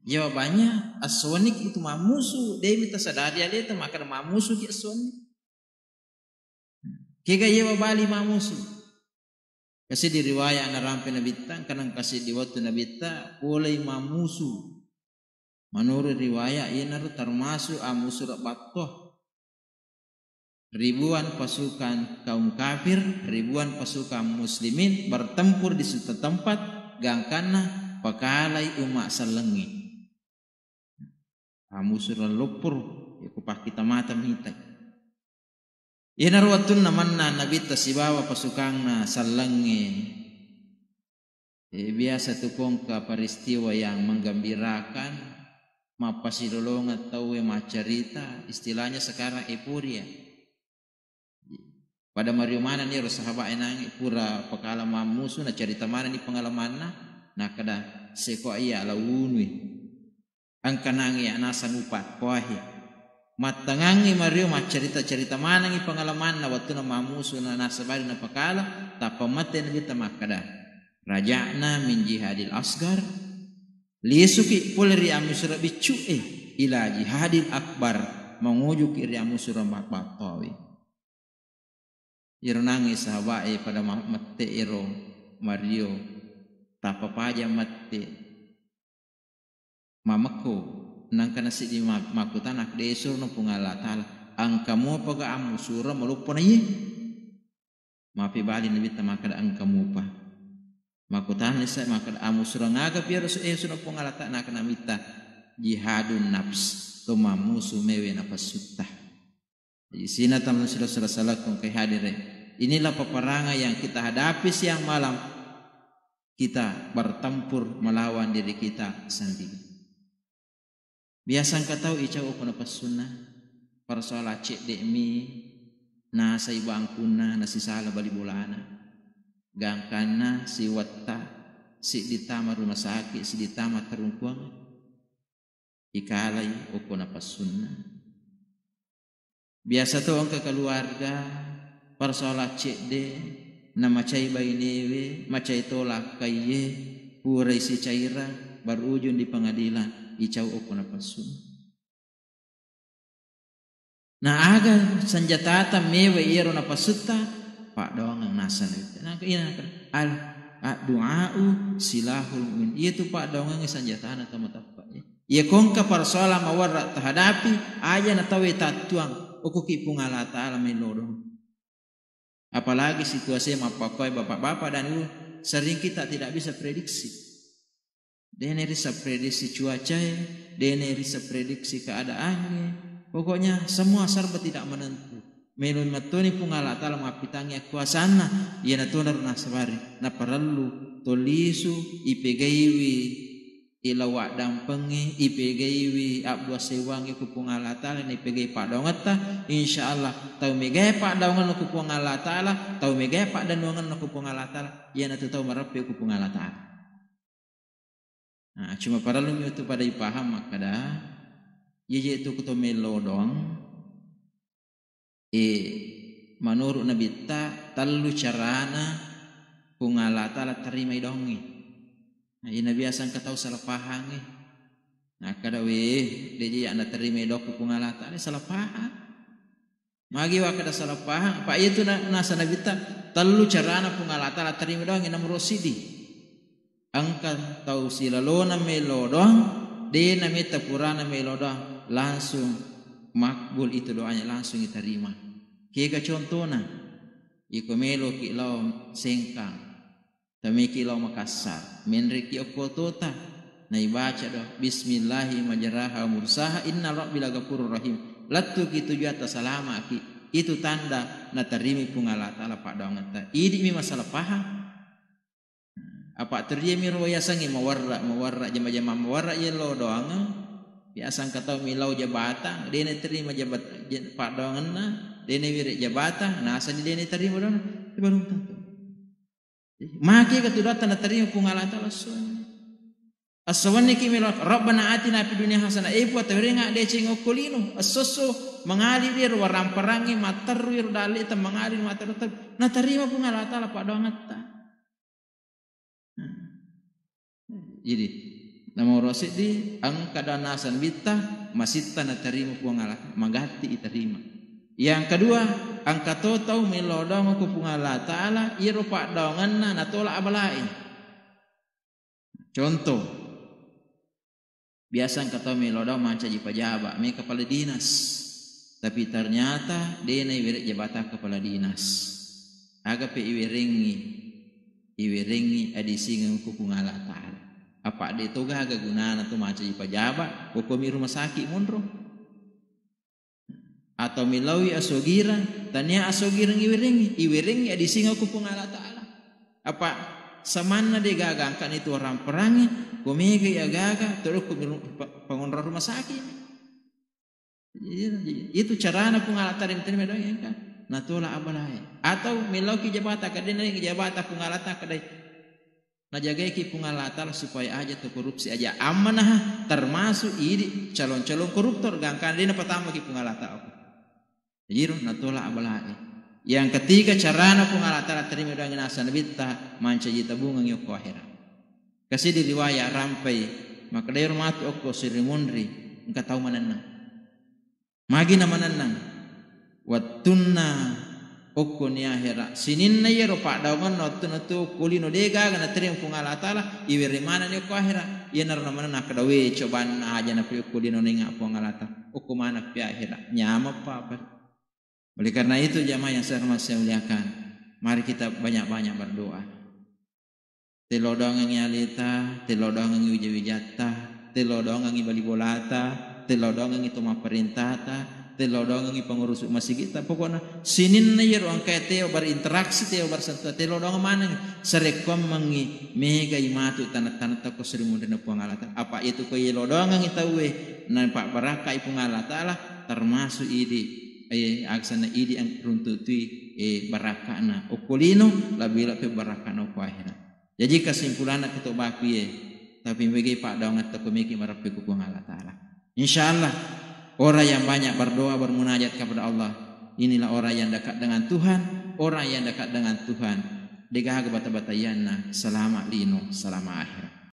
Jawabannya aswanik itu mamusu. Dia minta sadari dia itu maka mamusu ki aswanik. Kega yewa bali mamusu. Kasi di riwayat narampe nabita kanang kasi di waktu nabita boleh mamusu. Menurut riwayat ini termasuk amusur batoh. Ribuan pasukan kaum kafir, ribuan pasukan muslimin bertempur di suatu tempat gangkana pakalai umat salengi. Amusur lupur ya kupah kita mata minta. Ina ruwatun namanna nabita sibawa pasukangna salengi. Biasa tukong ka peristiwa yang menggembirakan, mapasilolongan tahu macarita, istilahnya sekarang epuria. Pada Mario mana nih sahabat enang pura pengalaman musuh na cerita mana ni pengalaman na kada seko iya launwi angkanangi anasan upat kuahi matangangi Mario ma cerita mana ni pengalaman na waktu na mamusu na nasabari na pakala tapa mate na kita makada raja'na min jihadil asgar lisuki puleri amusura bicu ila jihadil akbar mengujuk iri amusura makbatawi. Ironangi sahabat pada mate iro Mario tapapaja mate mamako nang kana sidi makutanak desur no pungala tal angkamu paga amusura malupon ayi mapi bali nabi tamakada angkamu pa makutan sa makada amusura ngaga piero suno pungala ta nak namita jihadun nafs to mamusu mewe napasutta. Di sini teman saudara kong kehadirin. Inilah peperangan yang kita hadapi siang malam. Kita bertempur melawan diri kita sendiri. Biasa engkau tahu icau apa sunnah. Persoalan cek dekmi. Nasa ibangkuna nasi salah bali bolana. Gangkana si watta. Si ditama rumah sakit. Si ditama terungkuang. Ikalai apa sunnah. Biasa tuh angka keluarga persoalan cek de nama cai bayi newe macai tolak kaye purai si cairan berujung di pengadilan icau okona pasun. Nah aga senjata mewe iro na pasuta pak doang ang nasan itu. Nah ina al du'au silahul mu'min. Itu pak doang ang senjata na tamatapa. Ia kongka persoalan mawarra terhadapi aja na tawe tatuang ukuki pungala ta'ala melodong. Apalagi situasi mapakoy bapak-bapak dan ibu sering kita tidak bisa prediksi. Dene bisa prediksi cuaca, dene bisa prediksi keadaannya. Pokoknya semua serba tidak menentu. Melun matoni pungala ta'ala mapitangi kuasana ia natunar nasabari na perlu tolisu ipegaiwi ilawak dampengi ipegaiwi abdua sewangi kupung Allah Ta'ala ni pegai pak daungatta insyaallah tau megai pak daungan kupung Allah Ta'ala tau megai pak daungan kupung Allah Ta'ala ia natu tau marapi kupung Allah Ta'ala. Nah cuma para lu itu pada ipaham makada ia itu kuto melo doang menurut Nabi ta talu carana pung Allah Ta'ala terima dongi. Nah, ina biasa engkau tahu salah paham eh. Nah, kada weh dia anda terima dok pungala tadi salah paham. Magi wa kada salah paham. Pak itu nasa nabita telu carana pungala tala terima dong ina merosidi. Angka tahu silalona melodong de namita purana melodong langsung makbul itu doanya langsung diterima. Kega contohna iko melo ki law sengkang tamiki law Makassar menriki okotota na ibaca doh bismillahi majraha mursaha inna rabbil ghafurur rahim latu kitu jata salama ki itu tanda na terimi pungala taala pak daungan idi mi masalah paham apa terjemi roya sangi mawarra jama-jama mawarra yelo doang biasa katau milau jabatan dene terima jabat pak daungan na dene wirik jabatan na asal dene terima doang baru tentu maki ketudatan na terima pungala taala sunni asawani kimi rabbana atina fid dunya hasanah ibu tawringa de cingo kulino asoso mengalir waramperangi materwir dali ta mengalir mater na terima pungala taala pak doang ta. Jadi Namo rosi di ang kadanasan bita masita na terima pungala magati iterima. Yang kedua, ang katotau milodong ku pungala taala iro pak dongan na natola abalain. Contoh, biasa ang katau milodong manca di pajaba, may kepala dinas. Tapi ternyata dia na iwirik jabatan kepala dinas. Agape iwiringi adisingan ku pungala taala. Apa dia toga aga gunana tu manca di pajaba, hukumi rumah sakit munro. Atau milawi asogira, tanya asogira iwiringi adisingan ku pungala taala. Apa samana dia gagangkan itu orang perangi, kumega ya gaga terus pengontra rumah sakit. Itu carana pungalata rim terima doang ya kan. Natola abalai. Atau milauki jabata kadena yang jabata pungalata kadai. Najagai ki pungalata supaya aja tu korupsi aja amanah termasuk ini calon-calon koruptor gangkan dina pertama ki pungalata apa. Jadi natola abalai. Yang ketiga carana pungalata terima doang nasa nabita manca jita bungang yoko akhirat. Kasih di riwayat rampai maka dari rumah tu okko sirimundri engkau tahu mana nang. Magi na mananang wattunna okko ni akhira sinin na yero pak daungan no kulino dega gana terima pungala taala iwiri mana ni okko akhira yenar na manana kadawe cobaan aja na pi kulino ninga pungala taala okko mana pi akhira nyama apa. Oleh karena itu jamaah yang saya muliakan, mari kita banyak-banyak berdoa. Telodong yang alita, telodong yang wijata, telodong yang balibolata, telodong yang itu perintah, telodong yang pengurus masjid kita. Pokoknya sinin na yero ang kaya teo berinteraksi teo bersentuh telodong mana serekom mangi mega imatu tanat-tanat ko serimun na pangalata. Apa itu ko yelodong ang itawe na pak baraka ipungalata lah termasuk idi aksana idi ang runtutui baraka na okulino labila pe baraka na kuahina. Jadi kesimpulannya kita baku tapi bagi pak daung atau komiki marapi ku pangalata lah. Insyaallah orang yang banyak berdoa bermunajat kepada Allah inilah orang yang dekat dengan Tuhan, orang yang dekat dengan Tuhan. Degah bata-bata yanna selamat lino selamat akhirat.